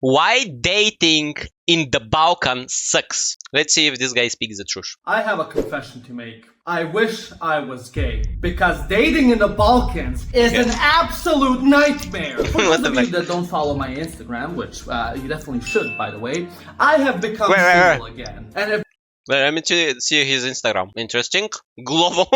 Why dating in the Balkans sucks? Let's see if this guy speaks the truth. I have a confession to make. I wish I was gay, because dating in the Balkans is an absolute nightmare. For those of you that don't follow my Instagram, which you definitely should, by the way, I have become single again. And if Let me see his Instagram. Interesting. Global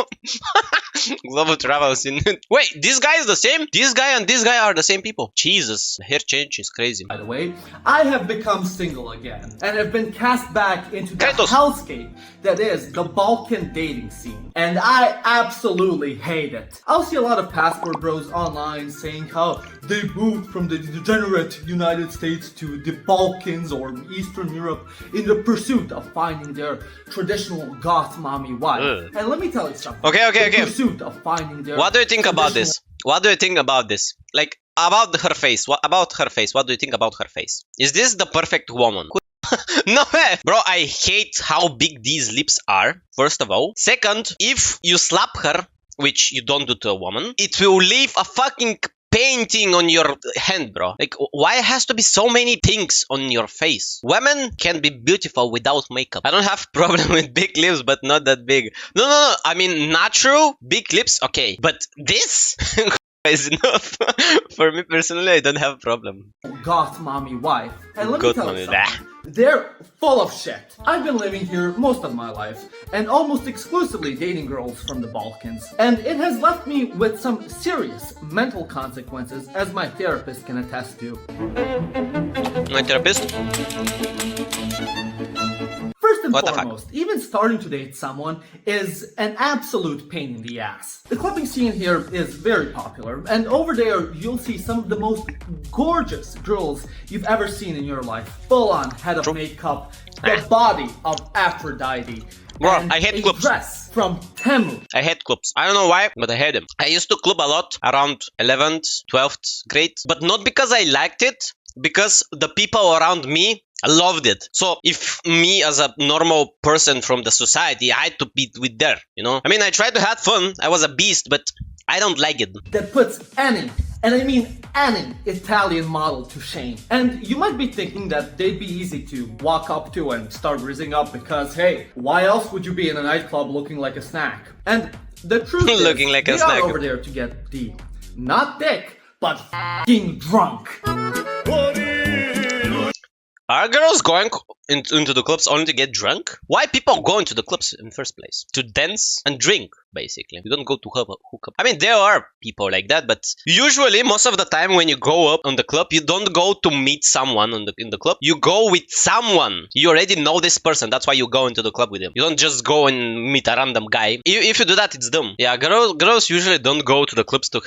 global travels in wait, this guy is the same? This guy and this guy are the same people. Jesus, hair change is crazy. By the way, I have become single again and have been cast back into the hellscape that is the Balkan dating scene. And I absolutely hate it. I'll see a lot of passport bros online saying how they moved from the degenerate United States to the Balkans or Eastern Europe in the pursuit of finding their traditional goth mommy wife. And let me tell you something. Okay. Pursuit of finding their what do you think about this? What do you think about this? Like, about her face. What about her face? What do you think about her face? Is this the perfect woman? No way! Bro, I hate how big these lips are, first of all. Second, if you slap her, which you don't do to a woman, it will leave a fucking painting on your hand, bro. Like, why has to be so many things on your face? Women can be beautiful without makeup. I don't have problem with big lips, but not that big. No. I mean, natural big lips, okay. But this is enough. For me personally, I don't have a problem. Goth mommy wife. And let me tell you something. They're full of shit. I've been living here most of my life and almost exclusively dating girls from the Balkans. And it has left me with some serious mental consequences, as my therapist can attest to. My therapist? First and foremost, even starting to date someone is an absolute pain in the ass. The clubbing scene here is very popular, and over there you'll see some of the most gorgeous girls you've ever seen in your life. Full on head of makeup, the body of Aphrodite. Bro, I hate clubs. Dress from Temu. I hate clubs. I don't know why, but I hate them. I used to club a lot around 11th, 12th grade, but not because I liked it, because the people around me loved it. So if me as a normal person from the society, I had to be with there, you know? I mean, I tried to have fun. I was a beast, but I don't like it. That puts any, and I mean any, Italian model to shame. And you might be thinking that they'd be easy to walk up to and start rizzing up because, hey, why else would you be in a nightclub looking like a snack? And the truth is, looking like a snack. Are over there to get deep. Not dick, but f***ing drunk. Are girls going into the clubs only to get drunk? Why people go into the clubs in the first place? To dance and drink, basically. You don't go to hook up. I mean, there are people like that, but usually, most of the time when you go up on the club, you don't go to meet someone in the club. You go with someone. You already know this person. That's why you go into the club with him. You don't just go and meet a random guy. If you do that, it's dumb. Yeah, girls usually don't go to the clubs to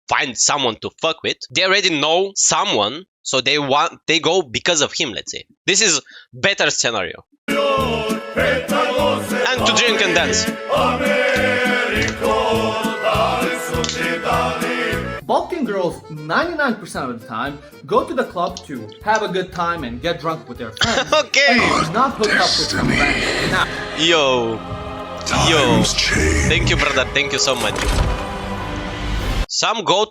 find someone to fuck with. They already know someone. So they go because of him, let's say. This is better scenario. And to drink and dance. Balkan girls, 99% of the time, go to the club to have a good time and get drunk with their friends. Okay. And not hook up with some friends. Now, Yo. Thank you, brother. Thank you so much. Someone go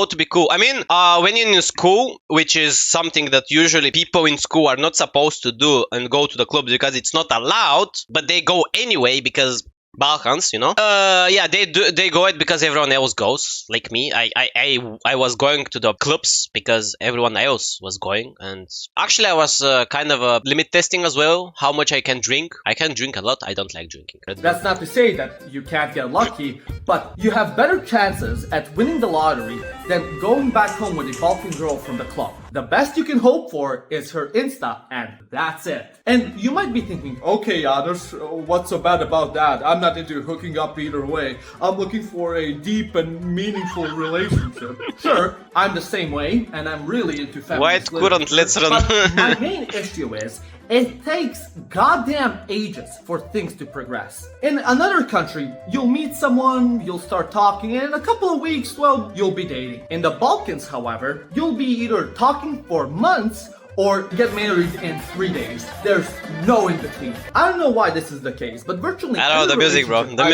to be cool. I mean, when you're in school, which is something that usually people in school are not supposed to do and go to the clubs because it's not allowed, but they go anyway because Balkans, you know. Yeah, they go it because everyone else goes. Like me, I was going to the clubs because everyone else was going, and actually I was kind of limit testing as well. How much I can drink? I can drink a lot. I don't like drinking. That's not to say that you can't get lucky, but you have better chances at winning the lottery than going back home with a Balkan girl from the club. The best you can hope for is her Insta, and that's it. And you might be thinking, okay, Anders, what's so bad about that? I'm not into hooking up either way. I'm looking for a deep and meaningful relationship. Sure, I'm the same way, and I'm really into feminist literature. But my main issue is, it takes goddamn ages for things to progress. In another country, you'll meet someone, you'll start talking, and in a couple of weeks, well, you'll be dating. In the Balkans, however, you'll be either talking for months or get married in 3 days. There's no in between. I don't know why this is the case, but virtually I don't know, the music, bro. The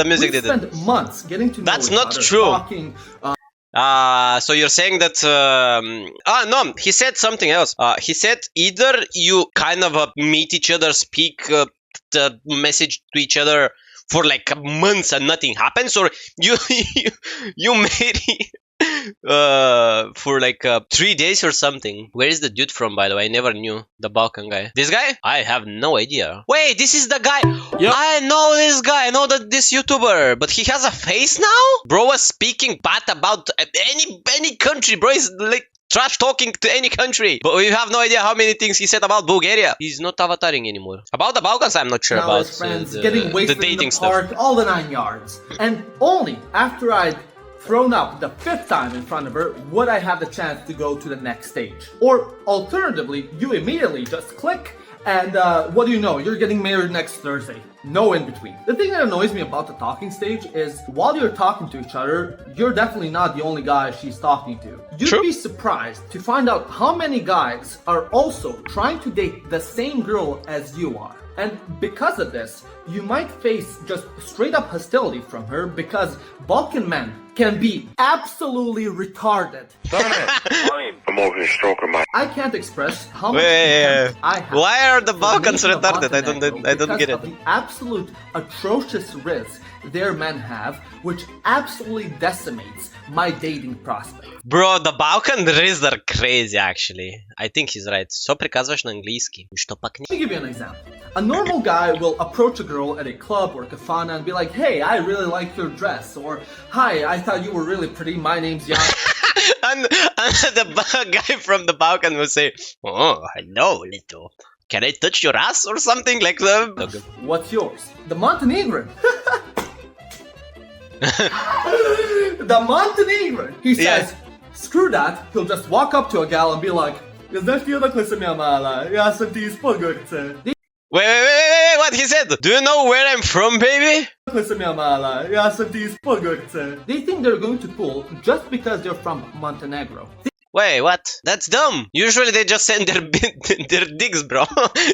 music did it. We spend months getting to know That's each not other, true. talking, So you're saying that no, he said something else. He said either you kind of meet each other, speak the message to each other for like months and nothing happens, or you marry for like 3 days or something. Where is the dude from, by the way? I never knew the Balkan guy. This guy? I have no idea. Wait, this is the guy. Yep. I know this guy. I know that this YouTuber, but he has a face now. Bro was speaking bad about any country. Bro is like trash talking to any country, but we have no idea how many things he said about Bulgaria. He's not avataring anymore. About the Balkans, I'm not sure now about his friends getting wasted the dating in the park, stuff. all the 9 yards. And only after I'd thrown up the 5th time in front of her would I have the chance to go to the next stage. Or alternatively, you immediately just click and what do you know, you're getting married next Thursday. No in between. The thing that annoys me about the talking stage is while you're talking to each other, you're definitely not the only guy she's talking to. You'd be surprised to find out how many guys are also trying to date the same girl as you are. And because of this, you might face just straight up hostility from her because Balkan men can be absolutely retarded. I'm over here stroking my. I can't express how much contempt I have. Why are the for Balkans nation of retarded? Montenegro I don't get because it. of the absolute atrocious risk their men have, which absolutely decimates my dating prospect. Bro, the Balkan Riz are crazy actually. I think he's right. Что приказываешь на английский? Что пак не... Let me give you an example. A normal guy will approach a girl at a club or kafana and be like, hey, I really like your dress, or hi, I thought you were really pretty, my name's Jan. and the guy from the Balkan will say, oh, hello, little. Can I touch your ass or something like that? What's yours? The Montenegrin. The Montenegrin. He says, screw that. He'll just walk up to a gal and be like, znaš ti odakle sam ja mala? Ja sam ti iz Podgorice. Wait, what he said? Do you know where I'm from, baby? Odakle sam ja mala? Ja sam ti iz Podgorice. They think they're going to pull just because they're from Montenegro. Wait, what? That's dumb. Usually they just send their dicks, bro.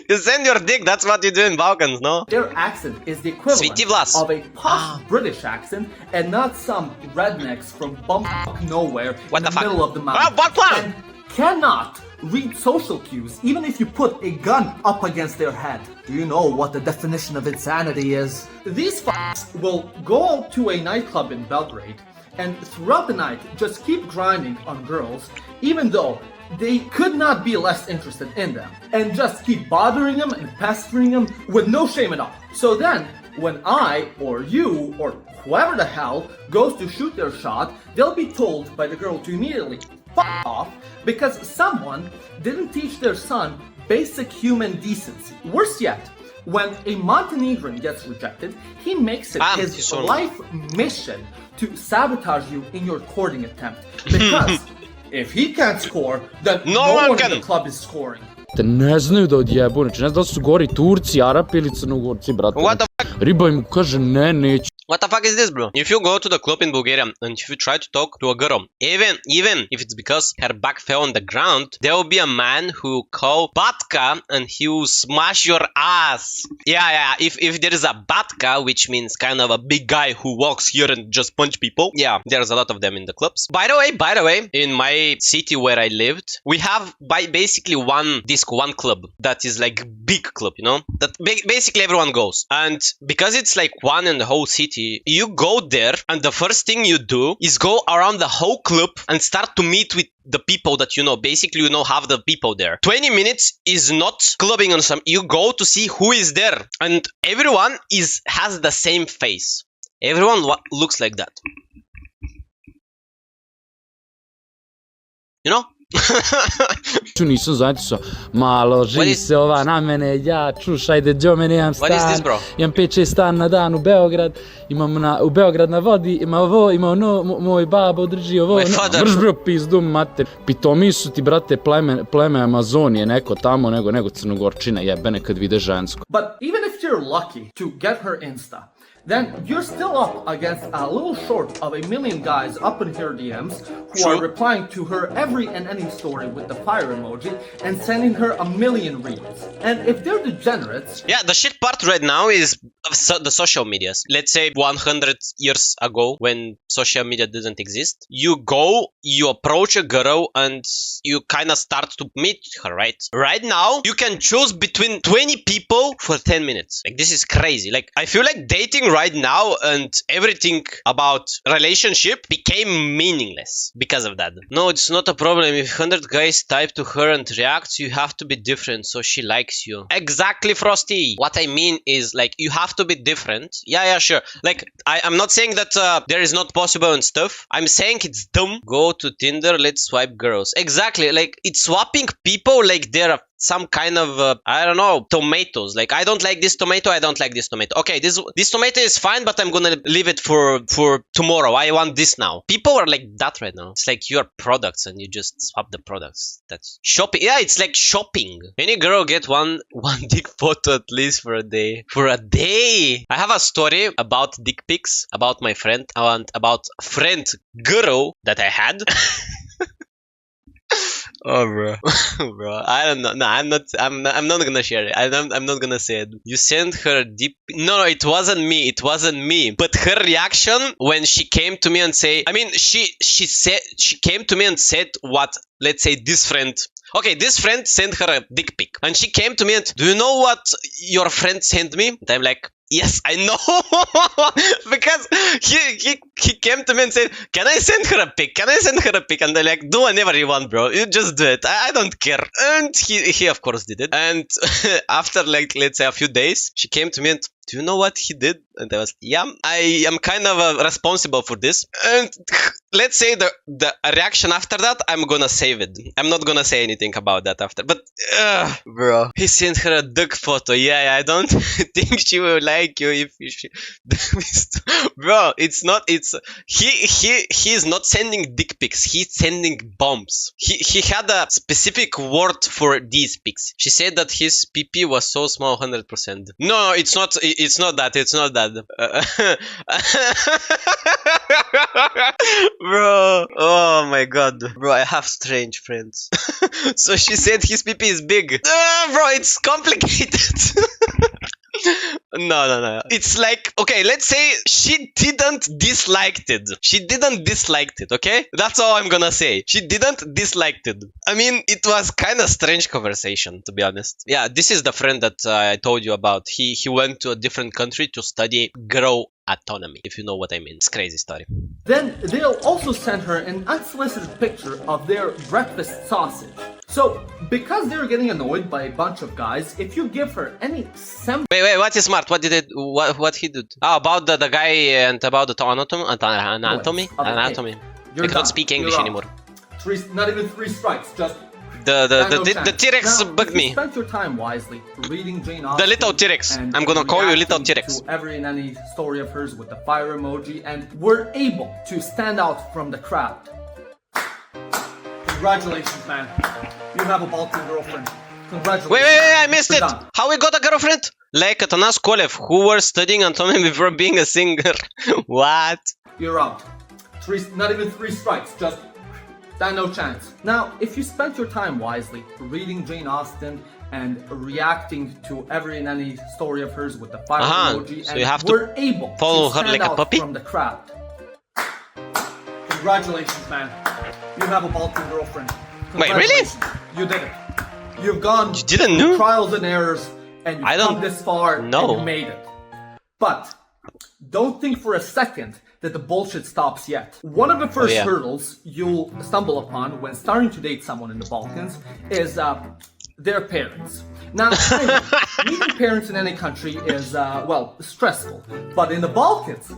You send your dick, that's what you do in Balkans, no? Their accent is the equivalent of a posh British accent and not some rednecks from bumfuck nowhere in the middle of the mountain. And cannot read social cues even if you put a gun up against their head. Do you know what the definition of insanity is? These fucks will go to a nightclub in Belgrade and throughout the night just keep grinding on girls even though they could not be less interested in them, and just keep bothering them and pestering them with no shame at all. So then, when I, or you, or whoever the hell goes to shoot their shot, they'll be told by the girl to immediately fuck off because someone didn't teach their son basic human decency. Worse yet, when a Montenegrin gets rejected, he makes it his life mission to sabotage you in your courting attempt. Because if he can't score, then no one in the club is scoring. Ne znaju da odjebu, znači ne znam da su gori Turci, Arapi ili Crnogorci, brate. What the fuck? Riba im kaže ne, neću. What the fuck is this, bro? If you go to the club in Bulgaria and if you try to talk to a girl, even if it's because her back fell on the ground, there will be a man who call Batka and he will smash your ass. Yeah. If there is a Batka, which means kind of a big guy who walks here and just punch people, yeah, there's a lot of them in the clubs. By the way, in my city where I lived, we have basically one club that is like big club, you know, that basically everyone goes. And because it's like one in the whole city, you go there and the first thing you do is go around the whole club and start to meet with the people that you know. Basically, you know half the people there. 20 minutes is not clubbing on some. You go to see who is there, and everyone has the same face. Everyone looks like that. You know? Nisam zatisao, malo živi se ova na mene, ja čuš, ajde džo mene, imam stan, imam 5-6 stan na dan u Beograd, imam u Beograd na vodi, ima ovo, ima ono, moj babo drži ovo, mrš bro pizdu mater, pitomi su ti brate pleme Amazonije, neko tamo, nego Crnogorčina jebene kad vide žensko. But even if you're lucky to get her Insta, then you're still up against a little short of 1 million guys up in her DMs who True. are replying to her every and any story with the fire emoji and sending her 1 million reels. And if they're degenerates, Yeah, the shit part right now is the social medias. Let's say 100 years ago, when social media didn't exist, you go, you approach a girl, and you kind of start to meet her, right? Right now, you can choose between 20 people for 10 minutes. Like, this is crazy. Like, I feel like dating right now and everything about relationship became meaningless because of that. No, it's not a problem. If 100 guys type to her and react, you have to be different so she likes you. Exactly, Frosty. What I mean is, like, you have to be different. Yeah, sure. Like, I'm not saying that there is not possible and stuff. I'm saying it's dumb. Go to Tinder, let's swipe girls. Exactly. Like, it's swapping people like they're some kind of I don't know, tomatoes. Like, I don't like this tomato, I don't like this tomato. Okay, this tomato is fine, but I'm gonna leave it for tomorrow. I want this now. People are like that right now. It's like your products and you just swap the products. That's shopping. Yeah, it's like shopping. Any girl get one dick photo at least for a day. For a day. I have a story about dick pics, about my friend, and about friend girl that I had. Oh, bro. Bro, I don't know. No, I'm not gonna share it. I'm not gonna say it. You sent her deep. No, it wasn't me. It wasn't me. But her reaction when she came to me and she came to me and said what, let's say, this friend. Okay, this friend sent her a dick pic. And she came to me and, do you know what your friend sent me? And I'm like, yes, I know. Because he came to me and said, can I send her a pic? Can I send her a pic? And they're like, do whatever you want, bro. You just do it. I don't care. And he of course did it. And after, like, let's say a few days, she came to me and, do you know what he did? And I was, yeah, I am kind of responsible for this. And let's say the reaction after that, I'm gonna save it. I'm not gonna say anything about that after. But, bro, he sent her a dick photo. Yeah, I don't think she will like you if you bro, he's not sending dick pics. He's sending bombs. He had a specific word for these pics. She said that his PP was so small, 100%. No, it's not that. It's not that. Bro, oh my god. Bro, I have strange friends. So she said his PP is big. Bro, it's complicated. No. It's like, okay, let's say she didn't disliked it. She didn't disliked it, okay? That's all I'm gonna say. She didn't disliked it. I mean, it was kind of strange conversation, to be honest. Yeah, this is the friend that I told you about. He went to a different country to study girl autonomy, if you know what I mean. It's a crazy story. Then they'll also send her an unsolicited picture of their breakfast sausage. So, because they're getting annoyed by a bunch of guys, if you give her any Wait, what is smart? What he did? Oh, about the guy and about the anatomy? I cannot speak English anymore. Not even 3 strikes, just the T-Rex bugged me. Spend your time wisely reading Jane Austen. The little T-Rex. I'm gonna call you little T-Rex. To every and any story of hers with the fire emoji, and we're able to stand out from the crowd. Congratulations, man. You have a Balkan girlfriend. Congratulations. Wait, I missed it. How we got a girlfriend? Like Atanas Kolev, who were studying anatomy before being a singer. What? You're out. Not even 3 strikes, just no chance. Now, if you spent your time wisely reading Jane Austen and reacting to every and any story of hers with the fire emoji, so and you have we're able follow to her stand like a out puppy? from the crowd. Congratulations, man. You have a Balkan girlfriend. Wait, really? You did it. You've gone through trials and errors, and you've come this far, and you made it. But don't think for a second that the bullshit stops yet. One of the first hurdles you'll stumble upon when starting to date someone in the Balkans is their parents. Now, meeting parents in any country is, well, stressful. But in the Balkans...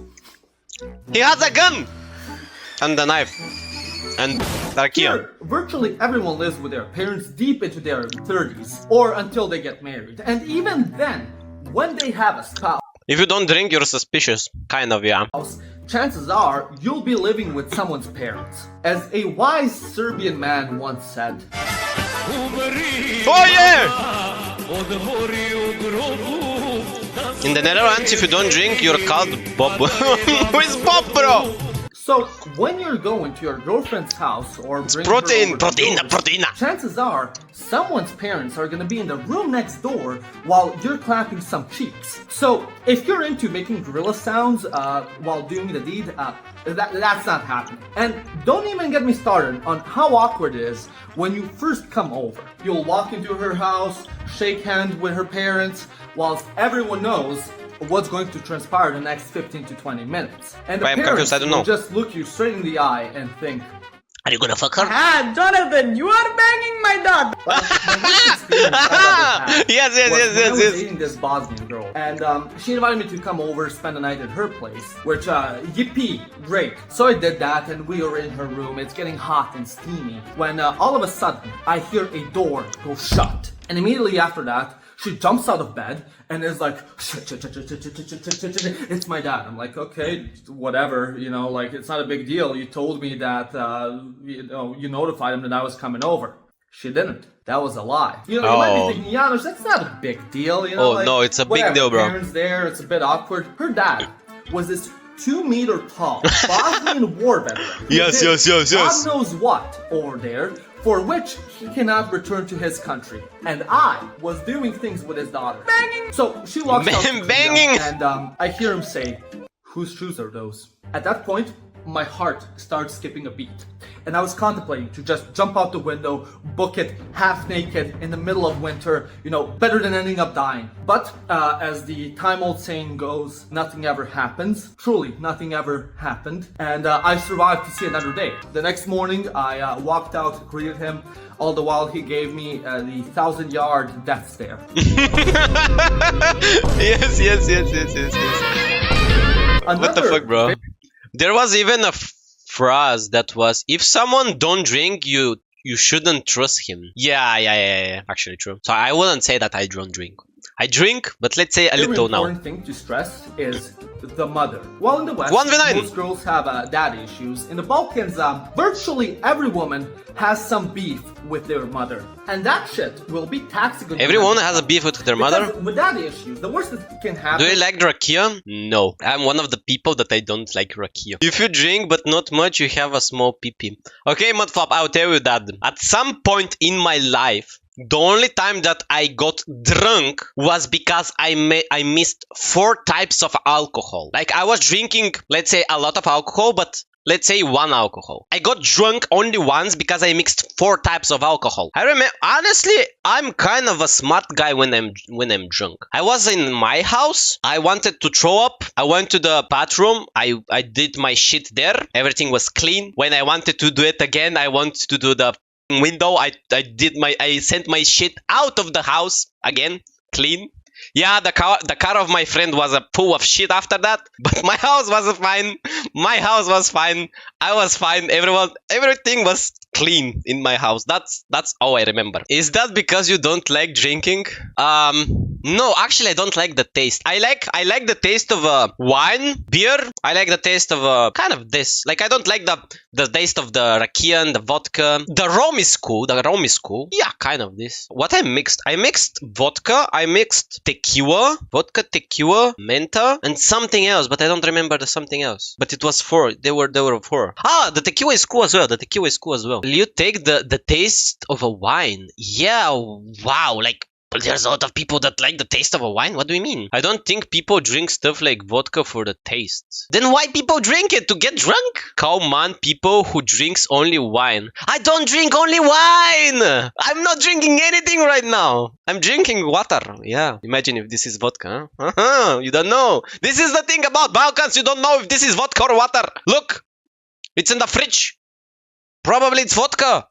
He has a gun! And a knife. And here, virtually everyone lives with their parents deep into their 30s, or until they get married. And even then, when they have a spouse... If you don't drink, you're suspicious. Kind of, yeah. Chances are, you'll be living with someone's parents. As a wise Serbian man once said... Oh yeah! In the Netherlands, if you don't drink, you're called Bob. Who is Bob, bro? So, when you're going to your girlfriend's house or bring Protein, her over to yours, protein. chances are someone's parents are gonna be in the room next door while you're clapping some cheeks. So, if you're into making gorilla sounds while doing the deed, that's not happening. And don't even get me started on how awkward it is when you first come over. You'll walk into her house, shake hands with her parents, whilst everyone knows what's going to transpire the next 15 to 20 minutes. And the I'm parents confused, I don't know. will just look you straight in the eye and think, Are you gonna fuck her? Ah, Jonathan, you are banging my dog. the worst experience I ever had Yes, yes, was yes, when I yes, was yes. dating this Bosnian girl, and she invited me to come over, spend the night at her place, which, yippee, great. So I did that, and we were in her room. It's getting hot and steamy, when all of a sudden, I hear a door go shut. And immediately after that, she jumps out of bed and is like, it's my dad. I'm like, okay, whatever, you know, like, it's not a big deal. You told me that, you notified him that I was coming over. She didn't. That was a lie. You know, you might be thinking, Janusz, that's not a big deal, you know. Oh, like, no, it's a big whatever, deal, bro. Parents there, it's a bit awkward. Her dad was this 2-meter tall Bosnian war veteran. who Yes, did yes. God knows what over there, for which he cannot return to his country. And I was doing things with his daughter. Banging! So she walks out to Banging! and I hear him say, whose shoes are those? At that point, my heart starts skipping a beat. And I was contemplating to just jump out the window, book it half naked in the middle of winter, you know, better than ending up dying. But as the time-old saying goes, nothing ever happens. Truly, nothing ever happened. And I survived to see another day. The next morning, I walked out, greeted him, all the while he gave me the 1,000-yard death stare. Yes. What the fuck, bro? There was even a phrase that was, if someone don't drink, you shouldn't trust him. Yeah. Actually true. So I wouldn't say that I don't drink. I drink, but let's say a little now. The important thing to stress is the mother. While in the West, 1v9. most girls have daddy issues. In the Balkans, virtually every woman has some beef with their mother. And that shit will be taxing on you. Everyone has a beef with their mother? Because with daddy issues, the worst that can happen... Do you like rakia? No. I'm one of the people that I don't like rakia. If you drink but not much, you have a small pee-pee. Okay, Mudflap, I'll tell you that. At some point in my life, the only time that I got drunk was because I missed 4 types of alcohol. Like, I was drinking, let's say, a lot of alcohol, but let's say 1 alcohol. I got drunk only once because I mixed 4 types of alcohol. I remember, honestly, I'm kind of a smart guy when I'm drunk. I was in my house. I wanted to throw up. I went to the bathroom. I did my shit there. Everything was clean. When I wanted to do it again, I wanted to do the window. I sent my shit out of the house again, clean. Yeah, the car of my friend was a pool of shit after that, but my house was fine. My house was fine. I was fine. Everything was clean in my house. That's all I remember. Is that because you don't like drinking? No, actually I don't like the taste. I like the taste of wine, beer. I like the taste of kind of this. Like, I don't like the taste of the rakia and the vodka. The rum is cool. Yeah, kind of this. What I mixed vodka. I mixed tequila, menta, and something else, but I don't remember the something else. But it was 4. There were 4. Ah, the tequila is cool as well. Will you take the taste of a wine? Yeah, wow, like, but there's a lot of people that like the taste of a wine. What do you mean? I don't think people drink stuff like vodka for the taste. Then why people drink it? To get drunk? Come on, people who drinks only wine. I don't drink only wine! I'm not drinking anything right now. I'm drinking water. Yeah, imagine if this is vodka, huh? You don't know. This is the thing about Balkans. You don't know if this is vodka or water. Look, it's in the fridge. Probably it's vodka.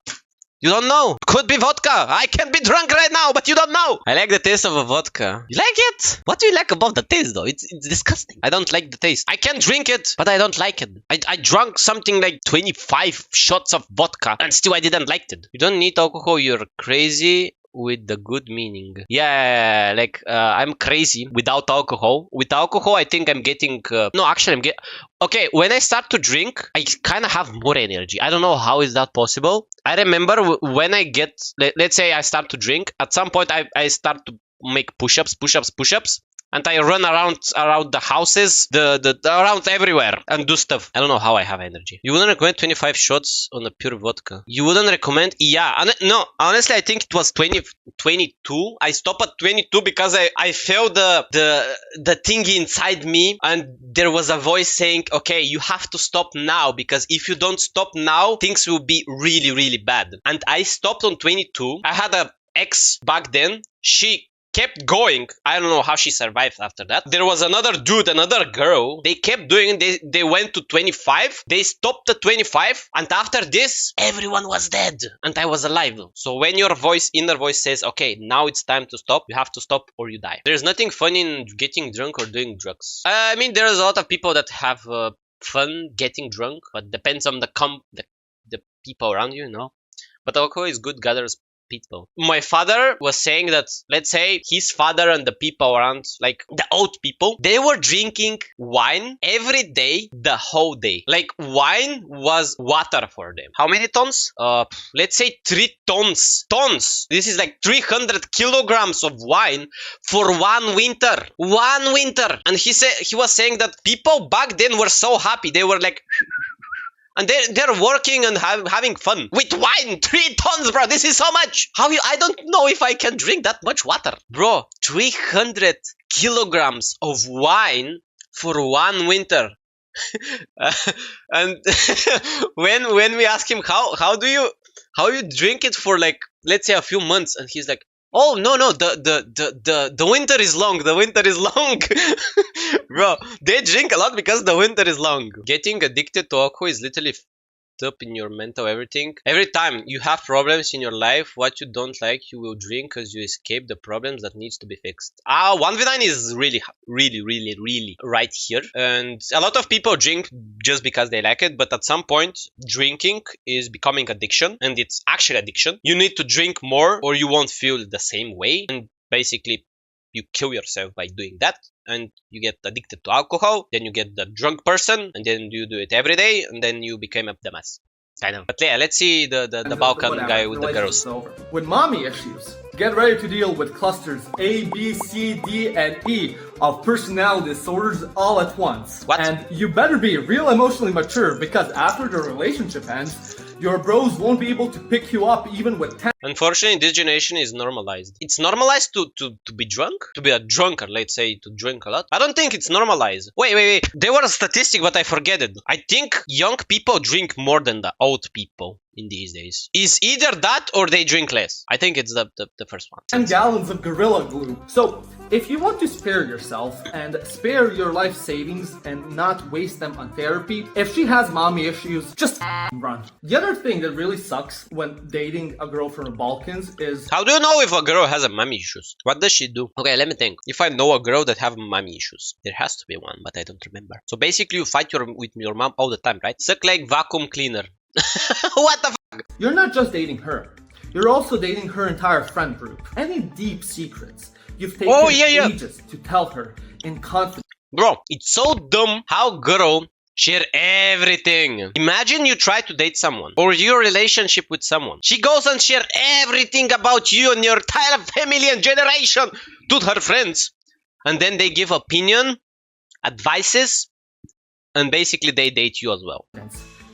You don't know. Could be vodka. I can be drunk right now, but you don't know. I like the taste of a vodka. You like it? What do you like about the taste, though? It's disgusting. I don't like the taste. I can drink it, but I don't like it. I drank something like 25 shots of vodka, and still I didn't like it. You don't need alcohol. You're crazy. With the good meaning. Yeah, like, I'm crazy without alcohol. With alcohol, I think I'm getting... no, actually, I'm getting... Okay, when I start to drink, I kind of have more energy. I don't know how is that possible. I remember when I get... Let's say I start to drink. At some point, I start to make push-ups. and I run around the houses, around everywhere, and do stuff. I don't know how I have energy. You wouldn't recommend 25 shots on a pure vodka. You wouldn't recommend? Yeah, no. Honestly, I think it was 22. I stopped at 22 because I felt the thing inside me, and there was a voice saying, "Okay, you have to stop now, because if you don't stop now, things will be really, really bad." And I stopped on 22. I had a ex back then. She kept going. I don't know how she survived after that. There was another dude, another girl. They kept doing it. They went to 25. They stopped at 25. And after this, everyone was dead. And I was alive. So when your inner voice says, okay, now it's time to stop, you have to stop or you die. There's nothing fun in getting drunk or doing drugs. I mean, there's a lot of people that have fun getting drunk, but depends on the people around you, you know. But alcohol is good, gathers people. My father was saying that, let's say his father and the people around, like the old people, they were drinking wine every day, the whole day. Like wine was water for them. How many tons? Let's say 3 tons. This is like 300 kilograms of wine for 1 winter. 1 winter. And he was saying that people back then were so happy. They were like, and they're working and having fun with wine. 3 tons, bro. This is so much. I don't know if I can drink that much water, bro. 300 kilograms of wine for 1 winter. And when we ask him how you drink it for, like, let's say a few months, and he's like, oh no, the winter is long. The winter is long. Bro, they drink a lot because the winter is long. Getting addicted to alcohol is literally up in your mental everything. Every time you have problems in your life, what you don't like, you will drink because you escape the problems that needs to be fixed. 1v9 is really right here. And a lot of people drink just because they like it, but at some point drinking is becoming addiction, and it's actually addiction. You need to drink more or you won't feel the same way, and basically you kill yourself by doing that. And you get addicted to alcohol, then you get the drunk person, and then you do it every day, and then you became a dumbass. Kind of. But yeah, let's see the Balkan guy with the girls. With mommy issues, get ready to deal with clusters A, B, C, D, and E of personality disorders all at once. What? And you better be real emotionally mature, because after the relationship ends, your bros won't be able to pick you up even with 10. Unfortunately, this generation is normalized. It's normalized to be drunk? To be a drunkard, let's say, to drink a lot? I don't think it's normalized. Wait. There was a statistic, but I forget it. I think young people drink more than the old people in these days. Is either that or they drink less. I think it's the first one. 10 gallons of Gorilla Glue. So, if you want to spare yourself and spare your life savings and not waste them on therapy, if she has mommy issues, just run. The other thing that really sucks when dating a girl from the Balkans is... How do you know if a girl has a mommy issues? What does she do? Okay, let me think. If I know a girl that have mommy issues, there has to be one, but I don't remember. So basically you fight with your mom all the time, right? Suck like vacuum cleaner. What the fuck? You're not just dating her. You're also dating her entire friend group. Any deep secrets you've taken ages to tell her in confidence. Bro, it's so dumb how girl share everything. Imagine you try to date someone or your relationship with someone. She goes and share everything about you and your entire family and generation to her friends. And then they give opinion, advices, and basically they date you as well.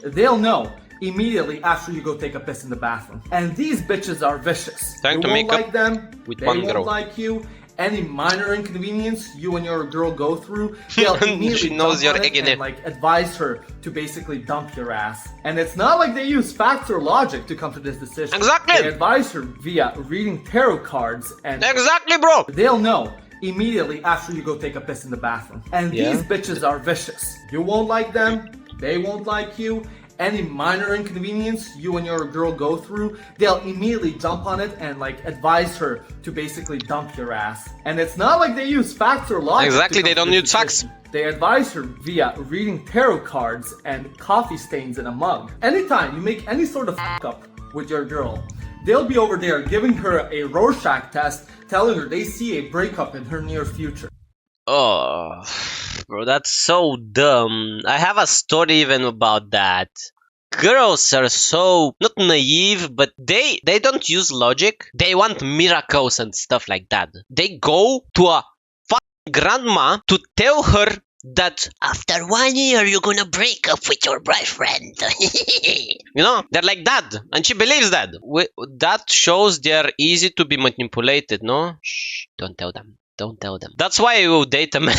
They'll know immediately after you go take a piss in the bathroom. And these bitches are vicious. Trying to make like up them, with they one won't girl. like you. Any minor inconvenience you and your girl go through, they'll immediately She knows dump your on it egg in and advise her to basically dump your ass. And it's not like they use facts or logic to come to this decision. Exactly. They advise her via reading tarot cards, and Exactly, bro. they'll know immediately after you go take a piss in the bathroom. And these bitches are vicious. You won't like them, they won't like you. Any minor inconvenience you and your girl go through, they'll immediately jump on it and advise her to basically dump your ass. And it's not like they use facts or logic. Exactly, they don't use facts. They advise her via reading tarot cards and coffee stains in a mug. Anytime you make any sort of fuck up with your girl, they'll be over there giving her a Rorschach test, telling her they see a breakup in her near future. Oh, bro, that's so dumb. I have a story even about that. Girls are so not naive, but they don't use logic. They want miracles and stuff like that. They go to a grandma to tell her that after 1 year you're gonna break up with your boyfriend. You know, they're like that, and she believes that. That shows they're easy to be manipulated, no? Shh, don't tell them. Don't tell them. That's why you will date a man.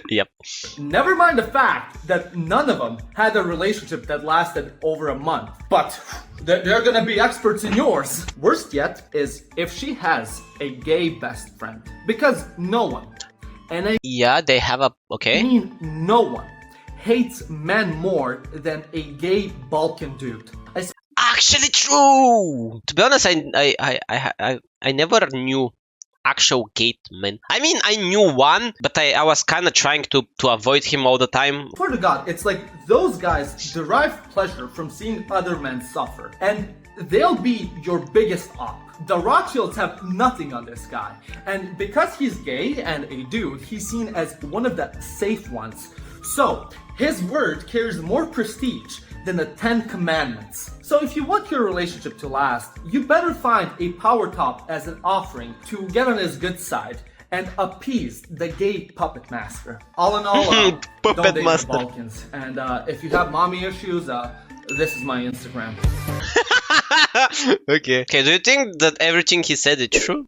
Yep. Never mind the fact that none of them had a relationship that lasted over a month. But they're gonna be experts in yours. Worst yet is if she has a gay best friend. Because no one, and I Yeah, they have a... Okay. mean no one, hates men more than a gay Balkan dude. Actually true! To be honest, I never knew actual gay men. I mean, I knew one, but I was kind of trying to avoid him all the time. Swear to God, it's like those guys derive pleasure from seeing other men suffer, and they'll be your biggest op. The Rothschilds have nothing on this guy, and because he's gay and a dude, he's seen as one of the safe ones. So, his word carries more prestige than the 10 Commandments. So if you want your relationship to last, you better find a power top as an offering to get on his good side and appease the gay puppet master. All in all, don't date the Balkans. And if you have mommy issues, this is my Instagram. Okay. Okay, do you think that everything he said is true?